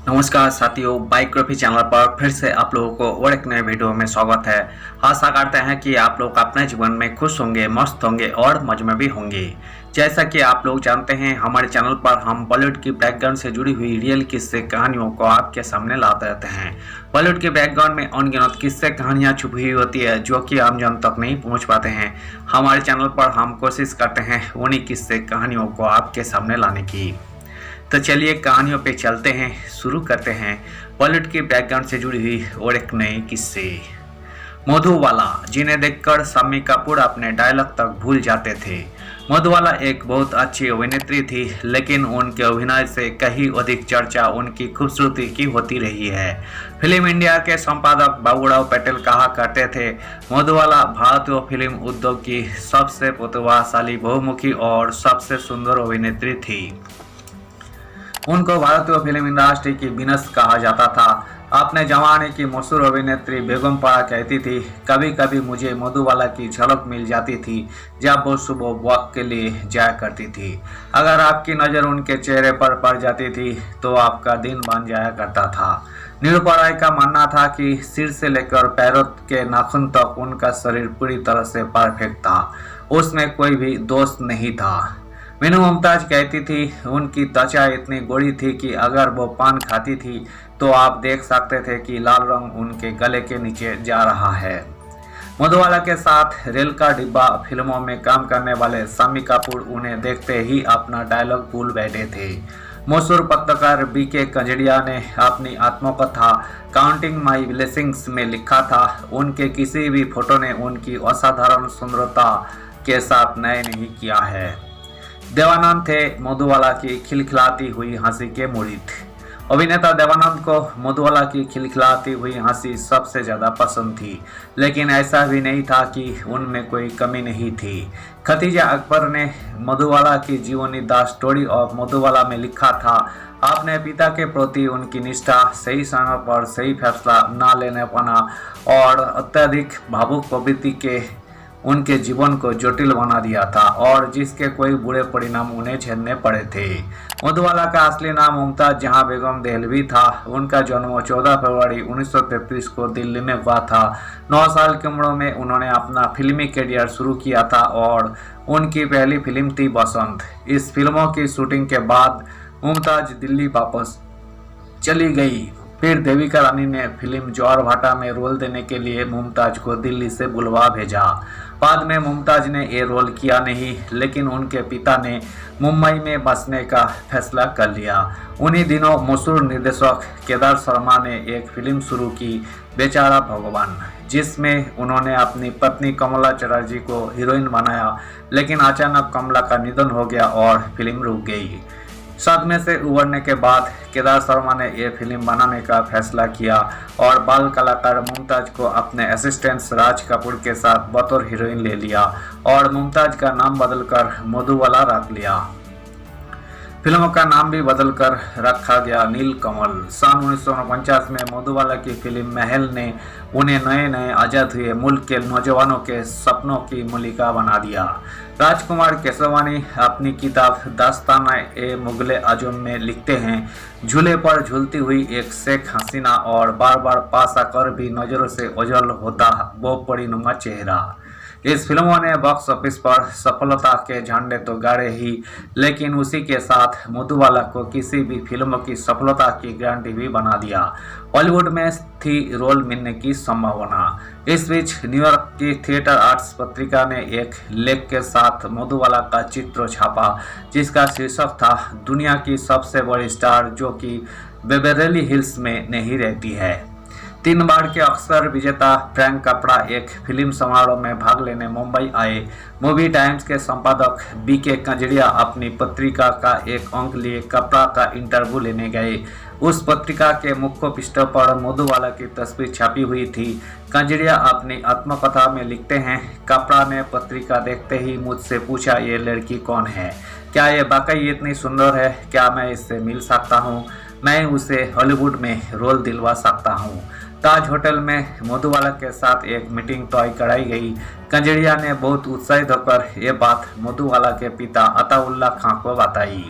नमस्कार साथियों, biography channel पर फिर से आप लोगों को और एक नए वीडियो में स्वागत है। आशा करते हैं कि आप लोग अपने जीवन में खुश होंगे, मस्त होंगे और मौज में भी होंगे। जैसा कि आप लोग जानते हैं, हमारे चैनल पर हम बॉलीवुड की बैकग्राउंड से जुड़ी हुई रियल किस्से कहानियों को आपके सामने लाते रहते हैं। बॉलीवुड के बैकग्राउंड में अनगिनत किस्से कहानियाँ छुपी हुई होती है जो कि आम जन तक नहीं पहुँच पाते हैं। हमारे चैनल पर हम कोशिश करते हैं उन्हीं किस्से कहानियों को आपके सामने लाने की। तो चलिए कहानियों पे चलते हैं, शुरू करते हैं बॉलीवुड के बैकग्राउंड से जुड़ी हुई और एक नए किस्से। मधुबाला, जिन्हें देखकर शम्मी कपूर अपने डायलॉग तक भूल जाते थे। मधुबाला एक बहुत अच्छी अभिनेत्री थी, लेकिन उनके अभिनय से कहीं अधिक चर्चा उनकी खूबसूरती की होती रही है। फिल्म इंडिया के संपादक बाबूराव पटेल कहा करते थे, मधुबाला भारतीय फिल्म उद्योग की सबसे प्रतिभाशाली, बहुमुखी और सबसे सुंदर अभिनेत्री थी। उनको भारतीय फिल्म इंडस्ट्री की वीनस कहा जाता था। अपने जमाने की मशहूर अभिनेत्री बेगम पारा कहती थी, कभी कभी मुझे मधुबाला की झलक मिल जाती थी जब वो सुबह वॉक के लिए जाया करती थी। अगर आपकी नज़र उनके चेहरे पर पड़ जाती थी तो आपका दिन बन जाया करता था। निरूपा राय का मानना था कि सिर से लेकर पैरों के नाखून तक उनका शरीर पूरी तरह से परफेक्ट था, उसमें कोई भी दोष नहीं था। मीनू मुमताज कहती थी, उनकी त्वचा इतनी गोरी थी कि अगर वो पान खाती थी तो आप देख सकते थे कि लाल रंग उनके गले के नीचे जा रहा है। मधुबाला के साथ रेल का डिब्बा फिल्मों में काम करने वाले शम्मी कपूर उन्हें देखते ही अपना डायलॉग भूल बैठे थे। मशहूर पत्रकार बीके कंजड़िया ने अपनी आत्मकथा काउंटिंग माई ब्लेसिंग्स में लिखा था, उनके किसी भी फोटो ने उनकी असाधारण सुंदरता के साथ न्याय नहीं किया है। देवानंद थे मधुबाला की खिलखिलाती हुई हंसी के मुरीद। अभिनेता देवानंद को मधुबाला की खिलखिलाती हुई हंसी सबसे ज़्यादा पसंद थी, लेकिन ऐसा भी नहीं था कि उनमें कोई कमी नहीं थी। खतीजा अकबर ने मधुबाला की जीवनी द स्टोरी ऑफ मधुबाला में लिखा था, अपने पिता के प्रति उनकी निष्ठा, सही समय पर सही फैसला न लेने पाना और अत्यधिक भावुक प्रवृत्ति के उनके जीवन को जटिल बना दिया था और जिसके कोई बुरे परिणाम उन्हें झेलने पड़े थे। मधुबाला का असली नाम मुमताज जहां बेगम देहलवी था। उनका जन्म 14 फरवरी 1933 को दिल्ली में हुआ था। 9 साल की उम्र में उन्होंने अपना फिल्मी करियर शुरू किया था और उनकी पहली फिल्म थी बसंत। इस फिल्मों की शूटिंग के बाद मुमताज दिल्ली वापस चली गई। फिर देविका रानी ने फिल्म ज्वार भाटा में रोल देने के लिए मुमताज को दिल्ली से बुलवा भेजा। बाद में मुमताज ने ये रोल किया नहीं, लेकिन उनके पिता ने मुंबई में बसने का फैसला कर लिया। उन्हीं दिनों मशहूर निर्देशक केदार शर्मा ने एक फिल्म शुरू की, बेचारा भगवान, जिसमें उन्होंने अपनी पत्नी कमला चटर्जी को हीरोइन बनाया, लेकिन अचानक कमला का निधन हो गया और फिल्म रुक गई। सदमे से उबरने के बाद केदार शर्मा ने यह फिल्म बनाने का फैसला किया और बाल कलाकार मुमताज को अपने असिस्टेंट राज कपूर के साथ बतौर हीरोइन ले लिया और मुमताज का नाम बदलकर मधुबाला रख लिया। फिल्म का नाम भी बदलकर रखा गया नीलकमल। सन 1949 में मधुबाला की फिल्म महल ने उन्हें नए नए आजाद हुए मुल्क के नौजवानों के सपनों की मलिका बना दिया। राजकुमार केशवानी अपनी किताब दास्तान-ए-मुग़ल आज़म में लिखते हैं, झूले पर झूलती हुई एक शेख हसीना और बार बार पास आकर भी नज़रों से ओझल होता वो परिनुमा चेहरा। इस फिल्मों ने बॉक्स ऑफिस पर सफलता के झंडे तो गाड़े ही, लेकिन उसी के साथ मधुबाला को किसी भी फिल्म की सफलता की गारंटी भी बना दिया। बॉलीवुड में थी रोल मिलने की संभावना। इस बीच न्यूयॉर्क की थिएटर आर्ट्स पत्रिका ने एक लेख के साथ मधुबाला का चित्र छापा, जिसका शीर्षक था, दुनिया की सबसे बड़ी स्टार जो कि बेवरली हिल्स में नहीं रहती है। 3 बार के ऑस्कर विजेता फ्रैंक कपड़ा एक फिल्म समारोह में भाग लेने मुंबई आए। मूवी टाइम्स के संपादक बीके कंजड़िया अपनी पत्रिका का एक अंक लिए कपड़ा का इंटरव्यू लेने गए। उस पत्रिका के मुख्य पृष्ठ पर मधुबाला की तस्वीर छपी हुई थी। कंजड़िया अपनी आत्मकथा में लिखते हैं, कपड़ा ने पत्रिका देखते ही मुझसे पूछा, ये लड़की कौन है? क्या ये वाकई इतनी सुंदर है? क्या मैं इससे मिल सकता हूँ? मैं उसे हॉलीवुड में रोल दिलवा सकता हूँ। ताज होटल में मधुबाला के साथ एक मीटिंग तय कराई गई। कंजड़िया ने बहुत उत्साहित होकर ये बात मधुबाला के पिता अताउल्ला खां को बताई।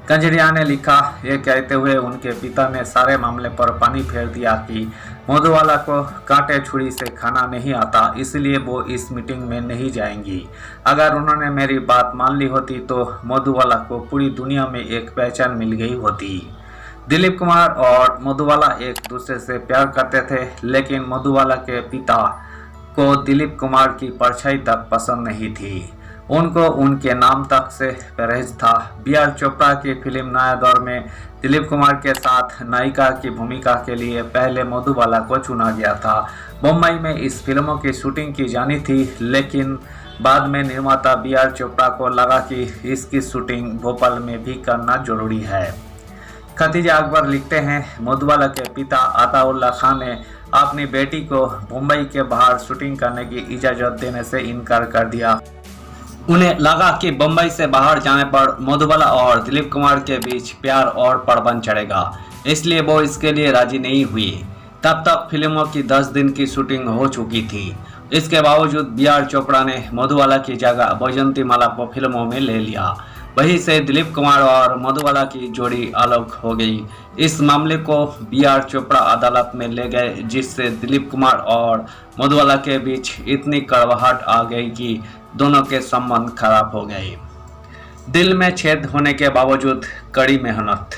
कंजरिया ने लिखा, ये कहते हुए उनके पिता ने सारे मामले पर पानी फेर दिया कि मधुबाला को कांटे छुरी से खाना नहीं आता, इसलिए वो इस मीटिंग में नहीं जाएंगी। अगर उन्होंने मेरी बात मान ली होती तो मधुबाला को पूरी दुनिया में एक पहचान मिल गई होती। दिलीप कुमार और मधुबाला एक दूसरे से प्यार करते थे, लेकिन मधुबाला के पिता को दिलीप कुमार की परछाई तक पसंद नहीं थी। उनको उनके नाम तक से परहेज था। बी.आर. चोपड़ा की फिल्म नया दौर में दिलीप कुमार के साथ नायिका की भूमिका के लिए पहले मधुबाला को चुना गया था। मुंबई में इस फिल्मों की शूटिंग की जानी थी, लेकिन बाद में निर्माता बी.आर. चोपड़ा को लगा कि इसकी शूटिंग भोपाल में भी करना जरूरी है। खतीजा अकबर लिखते हैं, मधुबाला के पिता अताउल्ला खान ने अपनी बेटी को मुंबई के बाहर शूटिंग करने की इजाज़त देने से इनकार कर दिया। उन्हें लगा कि बम्बई से बाहर जाने पर मधुबाला और दिलीप कुमार के बीच प्यार और पड़बन चढ़ेगा, इसलिए वो इसके लिए राजी नहीं हुई। तब तक फिल्मों की 10 दिन की शूटिंग हो चुकी थी। इसके बावजूद बी.आर. चोपड़ा ने मधुबाला की जगह बैजंतीमाला को फिल्मों में ले लिया। वहीं से दिलीप कुमार और मधुबाला की जोड़ी अलग हो गई। इस मामले को बी.आर. चोपड़ा अदालत में ले गए, जिससे दिलीप कुमार और मधुबाला के बीच इतनी कड़वाहट आ गई कि दोनों के संबंध खराब हो गए। दिल में छेद होने के बावजूद कड़ी मेहनत।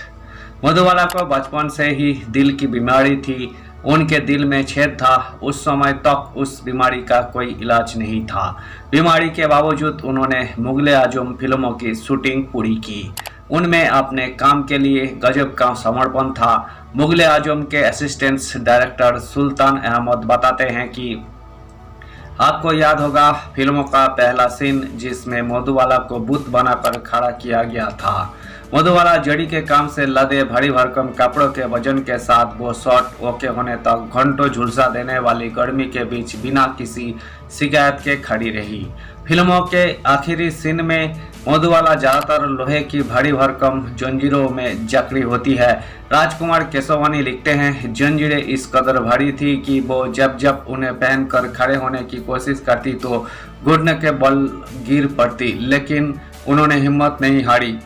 मधुबाला को बचपन से ही दिल की बीमारी थी। उनके दिल में छेद था। उस समय तक उस बीमारी का कोई इलाज नहीं था। बीमारी के बावजूद उन्होंने मुगले आजम फिल्मों की शूटिंग पूरी की। उनमें अपने काम के लिए गजब का समर्पण था। मुगले आजम के असिस्टेंट डायरेक्टर सुल्तान अहमद बताते हैं कि आपको याद होगा फिल्मों का पहला सीन जिसमें मधुबाला को बुत बनाकर खड़ा किया गया था। मधुबाला जड़ी के काम से लदे भारी भरकम कपड़ों के वजन के साथ वो शॉट ओके होने तक घंटों झुलसा देने वाली गर्मी के बीच बिना किसी शिकायत के खड़ी रही। फिल्मों के आखिरी सीन में मधुबाला ज्यादातर लोहे की भारी भरकम जंजीरों में जकड़ी होती है। राजकुमार केशवानी लिखते हैं, जंजीरें इस कदर भारी थी कि वो जब जब उन्हें पहनकर खड़े होने की कोशिश करती तो घुटने के बल गिर पड़ती, लेकिन उन्होंने हिम्मत नहीं हारी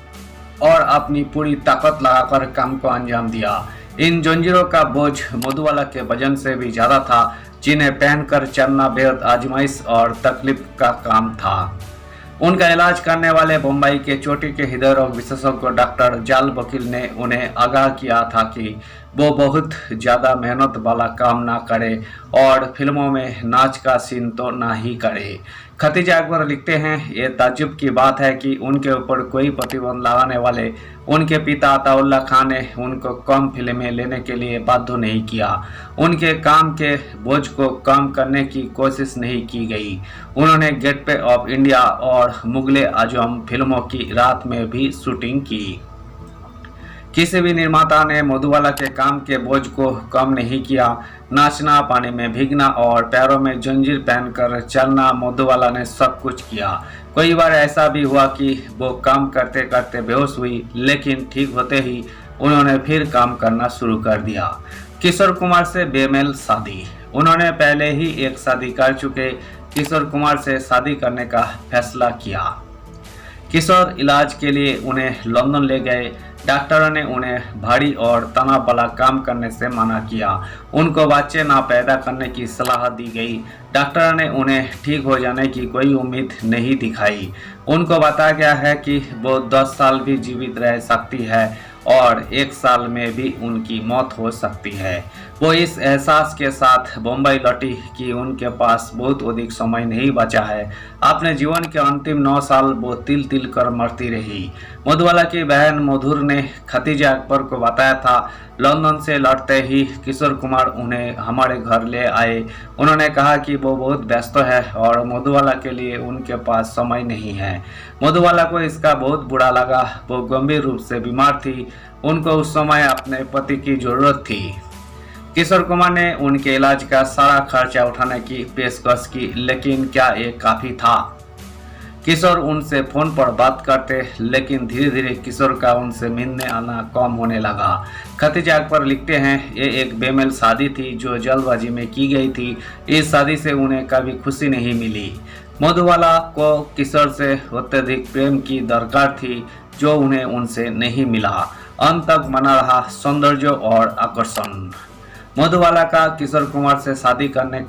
और अपनी पूरी ताकत लगाकर काम को अंजाम दिया। इन जंजीरों का बोझ मधुबाला के वजन से भी ज्यादा था, जिन्हें पहनकर चलना बेहद आजमाइश और तकलीफ का काम था। उनका इलाज करने वाले मुंबई के चोटी के हृदय रोग विशेषज्ञ डॉक्टर जाल वकील ने उन्हें आगाह किया था कि वो बहुत ज़्यादा मेहनत वाला काम ना करे और फिल्मों में नाच का सीन तो ना ही करे। खतीजा अकबर लिखते हैं, ये ताज्जुब की बात है कि उनके ऊपर कोई प्रतिबंध लगाने वाले उनके पिता अताउल्ला खान ने उनको कम फिल्में लेने के लिए बाध्य नहीं किया। उनके काम के बोझ को कम करने की कोशिश नहीं की गई। उन्होंने गेटवे ऑफ इंडिया और मुगले आजम फिल्मों की रात में भी शूटिंग की। किसी भी निर्माता ने मधुबाला के काम के बोझ को कम नहीं किया। नाचना, पानी में भीगना और पैरों में जंजीर पहनकर चलना, मधुबाला ने सब कुछ किया। कई बार ऐसा भी हुआ कि वो काम करते करते बेहोश हुई, लेकिन ठीक होते ही उन्होंने फिर काम करना शुरू कर दिया। किशोर कुमार से बेमेल शादी। उन्होंने पहले ही एक शादी कर चुके किशोर कुमार से शादी करने का फैसला किया। किशोर इलाज के लिए उन्हें लंदन ले गए। डॉक्टरों ने उन्हें भारी और तनाव वाला काम करने से मना किया। उनको बच्चे ना पैदा करने की सलाह दी गई। डॉक्टरों ने उन्हें ठीक हो जाने की कोई उम्मीद नहीं दिखाई। उनको बताया गया है कि वो 10 साल भी जीवित रह सकती है और 1 साल में भी उनकी मौत हो सकती है। वो इस एहसास के साथ मुंबई लौटी कि उनके पास बहुत अधिक समय नहीं बचा है। अपने जीवन के अंतिम 9 साल वो तिल तिल कर मरती रही। मधुबाला की बहन मधुर ने खतीजा अकबर को बताया था, लंदन से लौटते ही किशोर कुमार उन्हें हमारे घर ले आए। उन्होंने कहा कि वो बहुत व्यस्त है और मधुबाला के लिए उनके पास समय नहीं है। मधुबाला को इसका बहुत बुरा लगा। वो गंभीर रूप से बीमार थी। उनको उस समय अपने पति की जरूरत थी। किशोर कुमार ने उनके इलाज का सारा खर्चा उठाने की पेशकश की, लेकिन क्या ये काफ़ी था? किशोर उनसे फ़ोन पर बात करते, लेकिन धीरे धीरे किशोर का उनसे मिलने आना कम होने लगा। खतीजा अकबर लिखते हैं, ये एक बेमेल शादी थी जो जल्दबाजी में की गई थी। इस शादी से उन्हें कभी खुशी नहीं मिली। मधुबाला को किशोर से अत्यधिक प्रेम की दरकार थी, जो उन्हें उनसे नहीं मिला। अंत तक बना रहा सौंदर्य और आकर्षण। मधुबाला का किशोर कुमार से शादी करने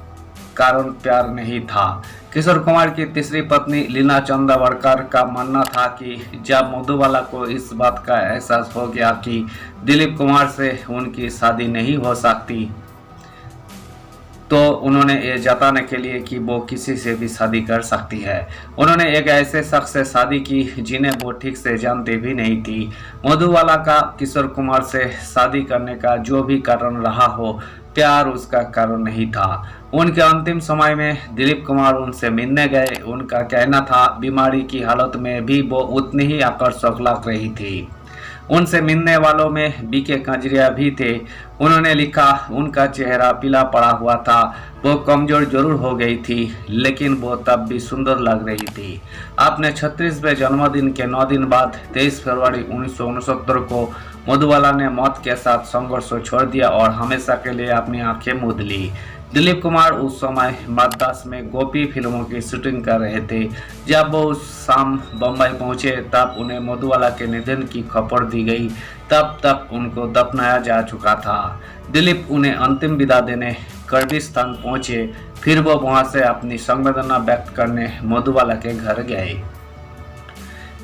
कारण प्यार नहीं था। किशोर कुमार की तीसरी पत्नी लीना चंदावरकर का मानना था कि जब मधुबाला को इस बात का एहसास हो गया कि दिलीप कुमार से उनकी शादी नहीं हो सकती, तो उन्होंने ये जताने के लिए कि वो किसी से भी शादी कर सकती है, उन्होंने एक ऐसे शख्स से शादी की जिन्हें वो ठीक से जानते भी नहीं थी। मधुबाला का किशोर कुमार से शादी करने का जो भी कारण रहा हो, प्यार उसका कारण नहीं था। उनके अंतिम समय में दिलीप कुमार उनसे मिलने गए। उनका कहना था बीमारी की हालत में भी वो उतनी ही आकर्षक लग रही थी। उनसे मिलने वालों में बीके कंजरिया भी थे। उन्होंने लिखा, उनका चेहरा पीला पड़ा हुआ था, वो कमजोर जरूर हो गई थी, लेकिन वो तब भी सुंदर लग रही थी। अपने 36वें जन्मदिन के 9 दिन बाद 23 फरवरी 1969 को मधुबाला ने मौत के साथ संघर्ष छोड़ दिया और हमेशा के लिए अपनी आंखें मूंद ली। दिलीप कुमार उस समय मद्रास में गोपी फिल्मों की शूटिंग कर रहे थे। जब वो उस शाम बम्बई पहुंचे तब उन्हें मधुबाला के निधन की खबर दी गई। तब तक उनको दफनाया जा चुका था। दिलीप उन्हें अंतिम विदा देने कर्गिस्तान पहुंचे। फिर वो वहां से अपनी संवेदना व्यक्त करने मधुबाला के घर गए।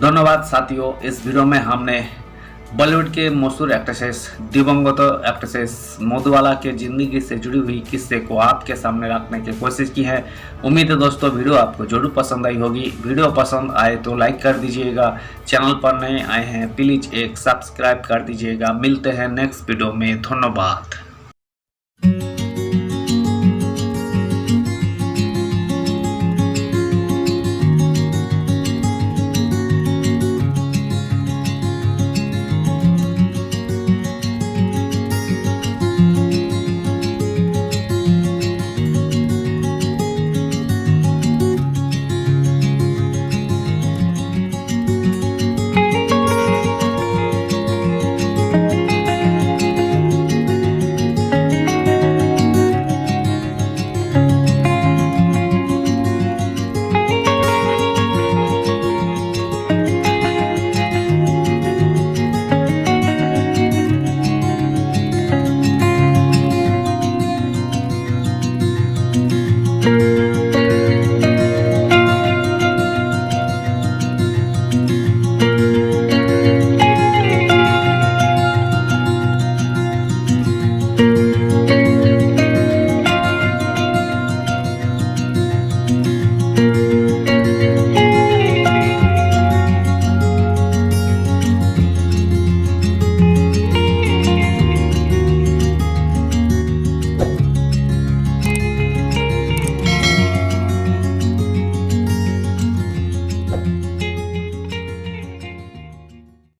धन्यवाद साथियों, इस वीडियो में हमने बॉलीवुड के मशहूर एक्ट्रेसेस, दिवंगत एक्ट्रेसेस मधुबाला के जिंदगी से जुड़ी हुई किस्से को आपके सामने रखने की कोशिश की है। उम्मीद है दोस्तों वीडियो आपको जरूर पसंद आई होगी। वीडियो पसंद आए तो लाइक कर दीजिएगा। चैनल पर नए आए हैं प्लीज एक सब्सक्राइब कर दीजिएगा। मिलते हैं नेक्स्ट वीडियो में। धन्यवाद।